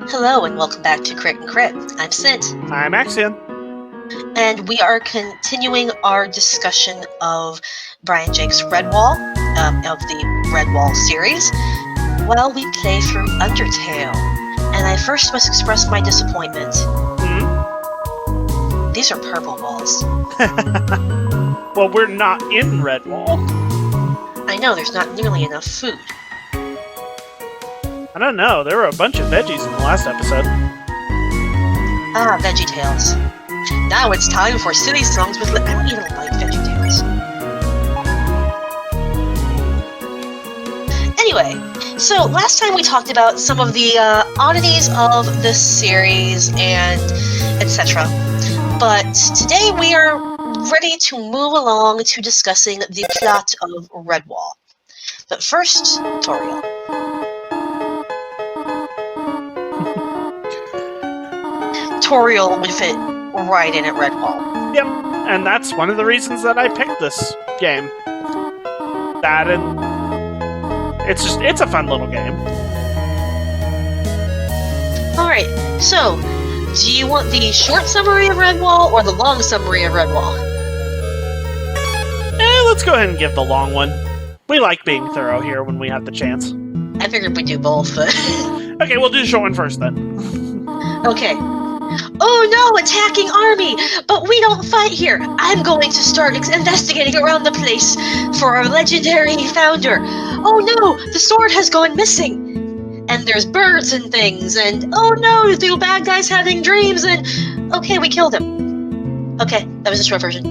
Hello and welcome back to Crit and Crit. I'm Scint, I'm Axion. and we are continuing our discussion of Brian Jake's Redwall, of the Redwall series, while we play through Undertale. And I first must express my disappointment. These are purple walls. Well, we're not in Redwall. I know, there's not nearly enough food. I don't know. There were a bunch of veggies in the last episode. Ah, VeggieTales. Now it's time for silly songs with... I don't even like VeggieTales. Anyway, so last time we talked about some of the oddities of this series and etc. But today we are ready to move along to discussing the plot of Redwall. But first, tutorial. Tutorial would fit right in at Redwall. Yep, and that's one of the reasons that I picked this game. That and it's a fun little game. Alright, so do you want the short summary of Redwall or the long summary of Redwall? Let's go ahead and give the long one. We like being thorough here when we have the chance. I figured we'd do both, but... Okay, we'll do the short one first then. Okay. Oh no, attacking army! But we don't fight here! I'm going to start investigating around the place for our legendary founder. Oh no, the sword has gone missing! And there's birds and things, and oh no, the bad guy's having dreams, and... Okay, we killed him. Okay, that was the short version.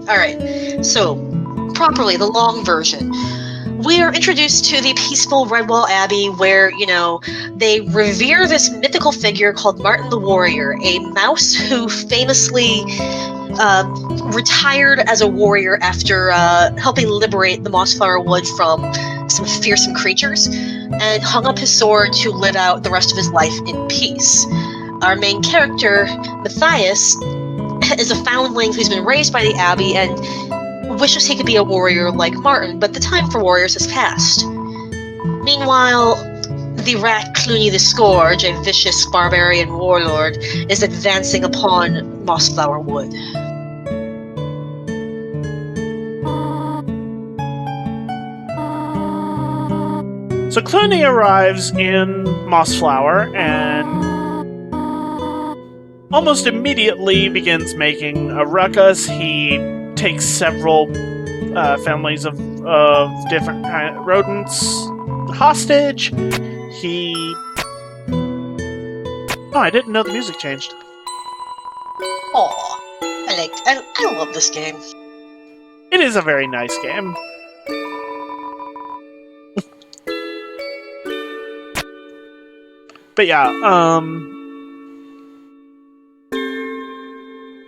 Alright, so, properly, the long version. We are introduced to the peaceful Redwall Abbey where, they revere this mythical figure called Martin the Warrior, a mouse who famously retired as a warrior after helping liberate the Mossflower Wood from some fearsome creatures, and hung up his sword to live out the rest of his life in peace. Our main character, Matthias, is a foundling who's been raised by the Abbey and wishes he could be a warrior like Martin, but the time for warriors has passed. Meanwhile, the rat Cluny the Scourge, a vicious barbarian warlord, is advancing upon Mossflower Wood. So Cluny arrives in Mossflower and almost immediately begins making a ruckus. He takes several families of different rodents hostage. I didn't know the music changed. Aw, I love this game. It is a very nice game. But yeah,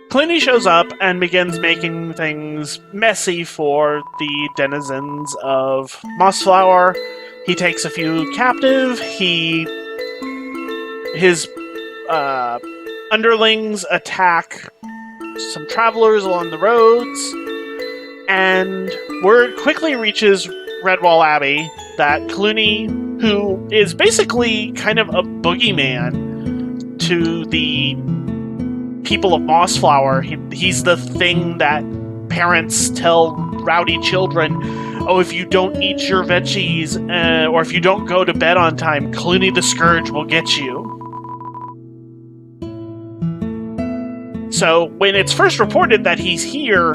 Cluny shows up and begins making things messy for the denizens of Mossflower. He takes a few captive. His underlings attack some travelers along the roads, and word quickly reaches Redwall Abbey that Cluny, who is basically kind of a boogeyman to the people of Mossflower, he's the thing that parents tell rowdy children, oh, if you don't eat your veggies, or if you don't go to bed on time, Cluny the Scourge will get you. So when it's first reported that he's here,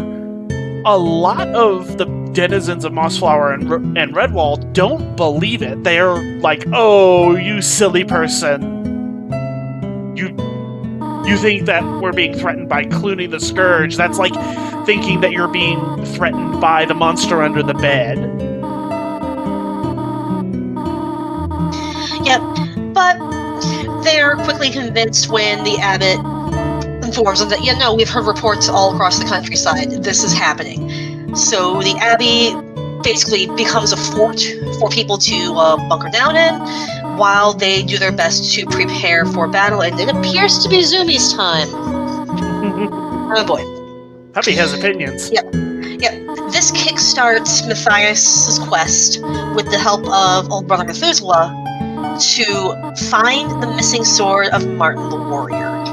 a lot of the denizens of Mossflower and Redwall don't believe it. They're like, oh, you silly person. You think that we're being threatened by Cluny the Scourge. That's like thinking that you're being threatened by the monster under the bed. Yep, but they're quickly convinced when the abbot informs them that, we've heard reports all across the countryside. This is happening. So the Abbey basically becomes a fort for people to bunker down in, while they do their best to prepare for battle, and it appears to be Zumi's time. Oh boy. Hubby has opinions. Yep. This kickstarts Matthias' quest with the help of old brother Methuselah to find the missing sword of Martin the Warrior.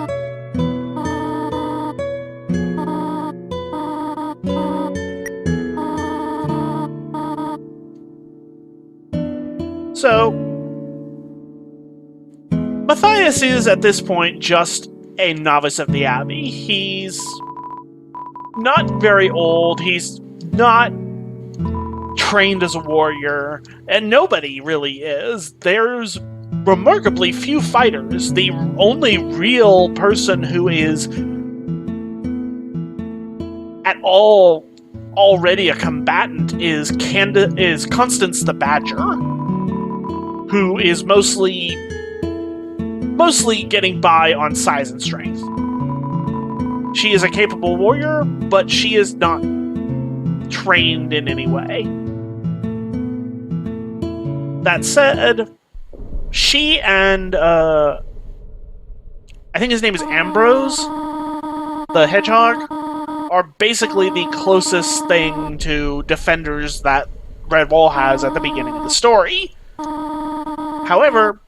So, Matthias is at this point just a novice of the Abbey. He's not very old, he's not trained as a warrior, and nobody really is. There's remarkably few fighters. The only real person who is at all already a combatant is Constance the Badger, who is mostly getting by on size and strength. She is a capable warrior, but she is not trained in any way. That said, she and I think his name is Ambrose, the hedgehog, are basically the closest thing to defenders that Redwall has at the beginning of the story. However,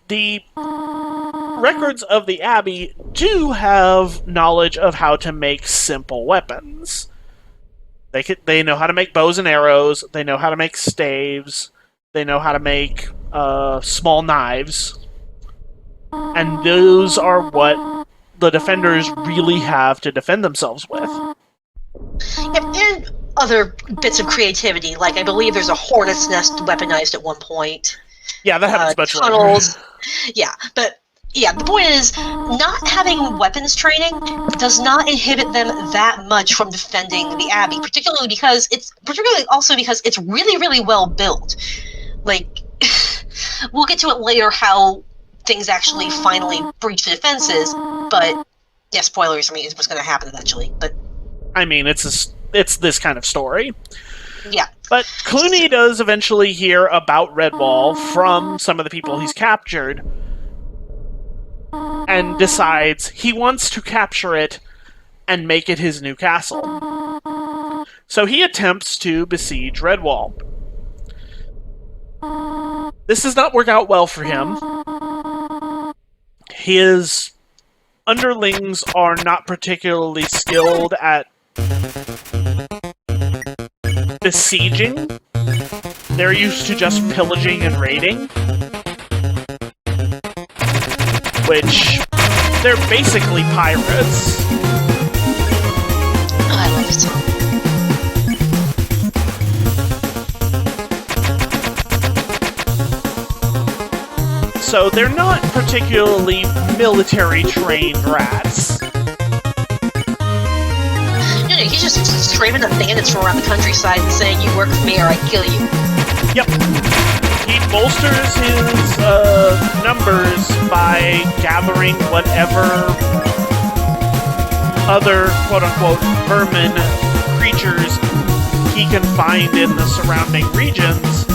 the records of the Abbey do have knowledge of how to make simple weapons. They know how to make bows and arrows, they know how to make staves, they know how to make small knives, and those are what the defenders really have to defend themselves with. And other bits of creativity, like I believe there's a hornet's nest weaponized at one point. Yeah, that happens much tunnels. later. Yeah, but yeah, the point is, not having weapons training does not inhibit them that much from defending the Abbey, particularly also because it's really, really well built. Like, we'll get to it later how things actually finally breach the defenses, but yeah, spoilers, I mean, it's what's going to happen eventually, but... I mean, it's this kind of story. Yeah. But Cluny does eventually hear about Redwall from some of the people he's captured, and decides he wants to capture it and make it his new castle. So he attempts to besiege Redwall. This does not work out well for him. His underlings are not particularly skilled at besieging. They're used to just pillaging and raiding. Which, they're basically pirates. Oh, I love it. So they're not particularly military-trained rats. No, he's just screaming at bandits from around the countryside and saying, "You work for me or I kill you." Yep. He bolsters his numbers by gathering whatever other quote-unquote vermin creatures he can find in the surrounding regions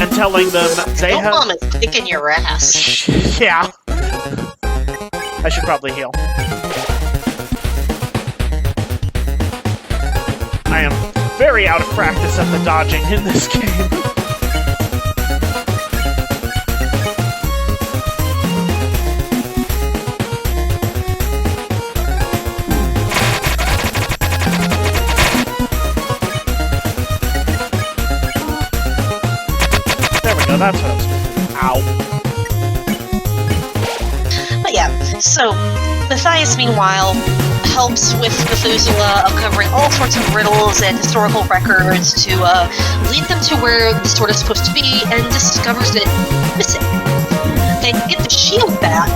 and telling them they have... Mom is kicking your ass. Yeah. I should probably heal. I am very out of practice at the dodging in this game. That's what I was... Ow. But yeah, so Matthias, meanwhile, helps with Methuselah uncovering all sorts of riddles and historical records to lead them to where the sword is supposed to be, and discovers that it's missing. They get the shield back,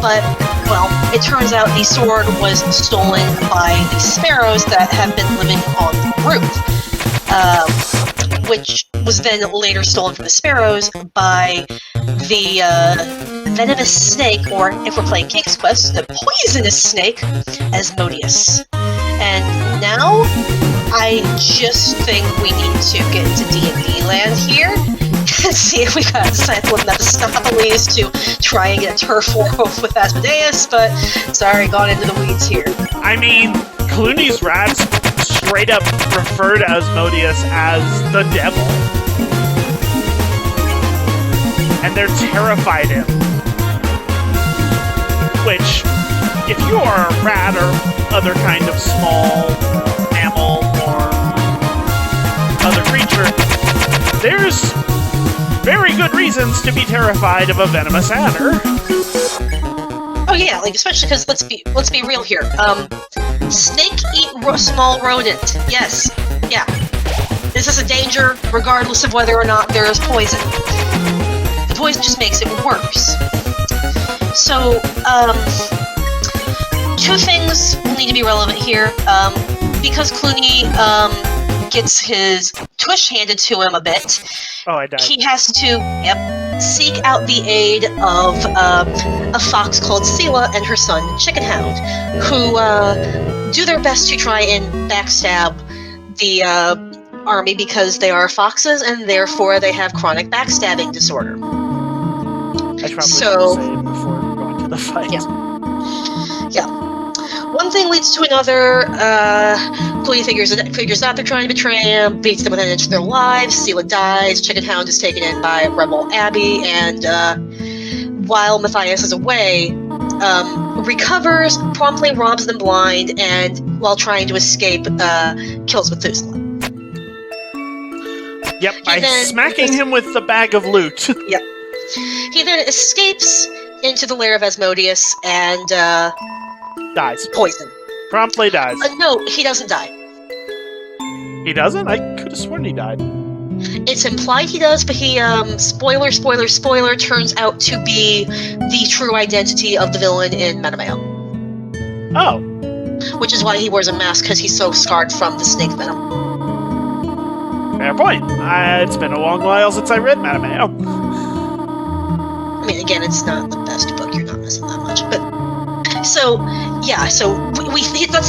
but, well, it turns out the sword was stolen by the sparrows that have been living on the roof. Which was then later stolen from the sparrows by the venomous snake, or if we're playing King's Quest, the poisonous snake, Asmodeus. And now, I just think we need to get into D&D land here and see if we got a sample of Mephistopheles to try and get a turf war with Asmodeus, but sorry, gone into the weeds here. I mean, Cluny's rats straight up refer to Asmodeus as the devil. And they're terrified him. Which, if you are a rat or other kind of small mammal or other creature, there's very good reasons to be terrified of a venomous adder. Oh yeah, like especially because let's be real here. Snake eat small rodent. Yes, yeah. This is a danger, regardless of whether or not there is poison. The poison just makes it worse. So, two things need to be relevant here. Because Cluny gets his tush handed to him a bit. Oh, I died. He has to, seek out the aid of a fox called Sela and her son Chickenhound, who do their best to try and backstab the army because they are foxes and therefore they have chronic backstabbing disorder. I probably should say before going to the fight. Yeah. One thing leads to another. Cluny figures out they're trying to betray him, beats them within an inch of their lives. Sela dies. Chickenhound is taken in by Redwall Abbey, and while Matthias is away, recovers, promptly robs them blind, and while trying to escape, kills Methuselah. Yep, by smacking him with the bag of loot. Yep. He then escapes into the lair of Asmodeus and dies. Poison. Promptly dies. No, he doesn't die. He doesn't? I could have sworn he died. It's implied he does, but he, spoiler, turns out to be the true identity of the villain in Metameo. Oh. Which is why he wears a mask, because he's so scarred from the snake venom. Fair point. It's been a long while since I read Metameo. I mean, again, it's not the best book, you're not missing that much, but... So, yeah, that's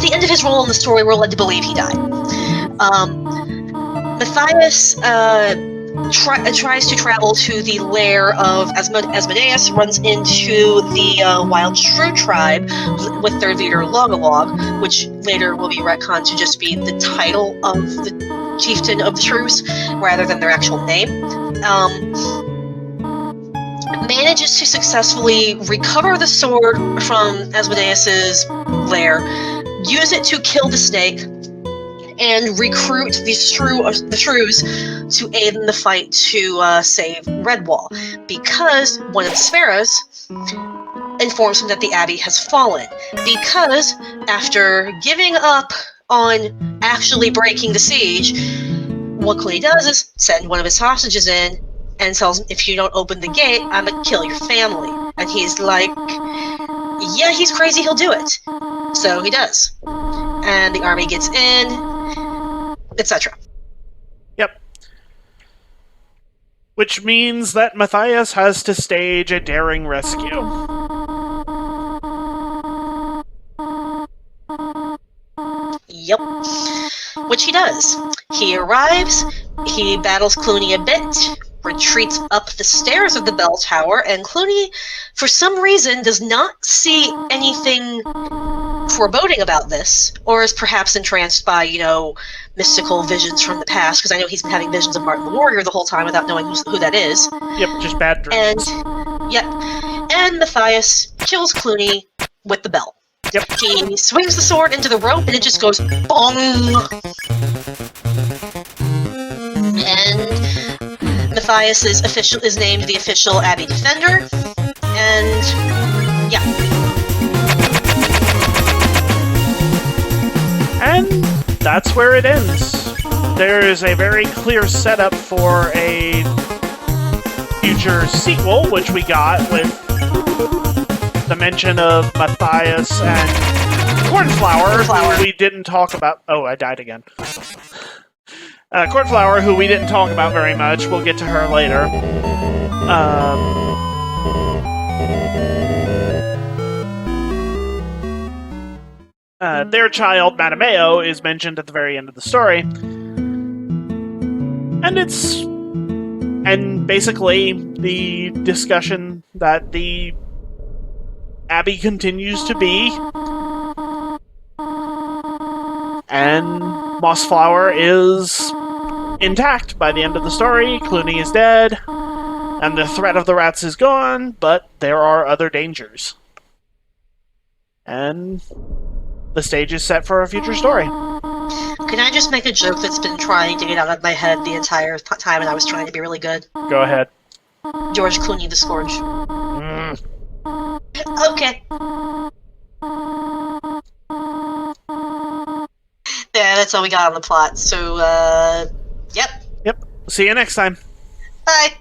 the end of his role in the story. We're led to believe he died. Matthias tries to travel to the lair of Asmodeus, runs into the Wild Shrew tribe with their leader Logolog, which later will be retconned to just be the title of the chieftain of the Shrews, rather than their actual name. Manages to successfully recover the sword from Asmodeus's lair, use it to kill the snake, and recruit the shrews to aid in the fight to save Redwall, because one of the sparrows informs him that the abbey has fallen, because after giving up on actually breaking the siege, what Cluny does is send one of his hostages in and tells him, if you don't open the gate, I'm gonna kill your family. And he's like, yeah, he's crazy, he'll do it. So he does. And the army gets in, etc. Yep. Which means that Matthias has to stage a daring rescue. Yep. Which he does. He arrives, he battles Cluny a bit, retreats up the stairs of the bell tower, and Cluny, for some reason, does not see anything foreboding about this, or is perhaps entranced by, mystical visions from the past, because I know he's been having visions of Martin the Warrior the whole time without knowing who that is. Yep, just bad dreams. And Matthias kills Cluny with the bell. Yep. He swings the sword into the rope, and it just goes bong! And Matthias is named the official Abbey Defender, and yeah. And that's where it ends. There is a very clear setup for a future sequel, which we got with the mention of Matthias and Cornflower, who we didn't talk about. Oh, I died again. Cornflower, who we didn't talk about very much. We'll get to her later. Their child, Metameo, is mentioned at the very end of the story. And basically the discussion that the Abbey continues to be And Mossflower is intact by the end of the story. Cluny is dead, and the threat of the rats is gone, but there are other dangers. And the stage is set for a future story. Can I just make a joke that's been trying to get out of my head the entire time, and I was trying to be really good? Go ahead. George Cluny, the Scourge. Okay. Yeah, that's all we got on the plot. So, yep. Yep. See you next time. Bye.